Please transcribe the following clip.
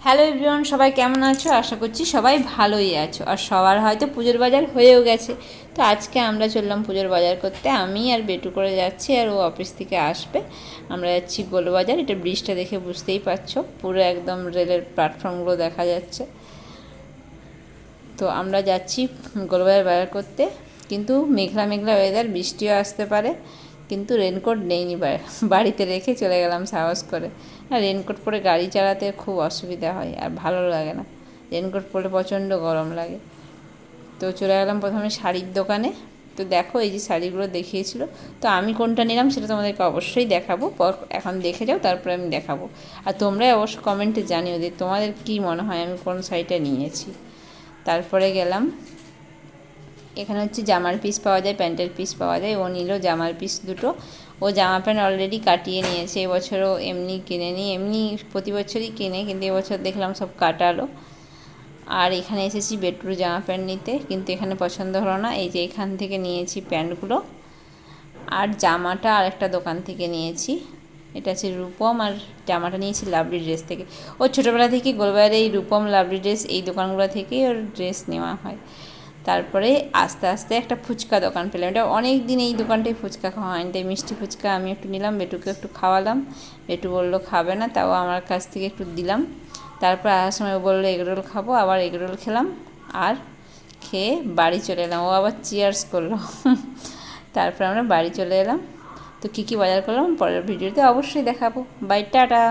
Hello everyone, সবাই কেমন আছো? আশা করছি সবাই ভালোই আছো। আর সবার হয়তো পুজোর বাজার হয়েও গেছে। তো আজকে আমরা চললাম পুজোর বাজার করতে। আমি আর বেটু করে যাচ্ছি, আর ও অফিস থেকে আসবে। আমরা যাচ্ছি গোলবাজার। এটা ব্রিজটা দেখে বুঝতেই পারছো, পুরো একদম রেলের প্ল্যাটফর্মগুলো দেখা যাচ্ছে। তো আমরা যাচ্ছি গোলবাজার বাজার করতে। কিন্তু মেঘলা মেঘলা ওয়েদার, বৃষ্টিও আসতে পারে। কিন্তু রেনকোট নেইনি, বাড়িতে রেখে চলে গেলাম সাহস করে। আর রেনকোট পরে গাড়ি চালাতে খুব অসুবিধা হয়, আর ভালো লাগে না। রেনকোট পরে প্রচণ্ড গরম লাগে। তো চলে গেলাম প্রথমে শাড়ির দোকানে। তো দেখো, এই যে শাড়িগুলো দেখিয়েছিল, তো আমি কোনটা নিলাম সেটা তোমাদেরকে অবশ্যই দেখাবো। এখন দেখে যাও, তারপরে আমি দেখাবো। আর তোমরাই অবশ্য কমেন্টে জানিও যে তোমাদের কী মনে হয় আমি কোন শাড়িটা নিয়েছি। তারপরে গেলাম, এখানে হচ্ছে জামার পিস পাওয়া যায়, প্যান্টের পিস পাওয়া যায়। ও নিল জামার পিস দুটো। ও জামা প্যান্ট অলরেডি কাটিয়ে নিয়েছে, এবছরও এমনি কিনে নি, এমনি প্রতি বছরই কিনে, কিন্তু এবছর দেখলাম সব কাটালো। আর এখানে এসেছি বেটুর জামা প্যান্ট নিতে, কিন্তু এখানে পছন্দ হলো না। এই যে এখান থেকে নিয়েছি প্যান্টগুলো, আর জামাটা আরেকটা দোকান থেকে নিয়েছি। এটা হচ্ছে রূপম, আর জামাটা নিয়েছি লাভলি ড্রেস থেকে। ও ছোটোবেলা থেকে গোলবাজারে এই রূপম, লাভলি ড্রেস, এই দোকানগুলো থেকেই ওর ড্রেস নেওয়া হয়। তারপরে আস্তে আস্তে একটা ফুচকা দোকান পেলাম। এটা অনেক দিন এই দোকানটায় ফুচকা খাওয়া হয়নি, তাই মিষ্টি ফুচকা আমি একটু নিলাম, বেটুকে একটু খাওয়ালাম। বেটু বললো খাবে না, তাও আমার কাছ থেকে একটু দিলাম। তারপর আসার সময় ও বললো এগরোল খাবো, আবার এগরোল খেলাম। আর খেয়ে বাড়ি চলে এলাম। ও আবার চিয়ার্স করলো। তারপর আমরা বাড়ি চলে এলাম। তো কী কী বাজার করলাম পরের ভিডিওতে অবশ্যই দেখাবো। Bye, tata.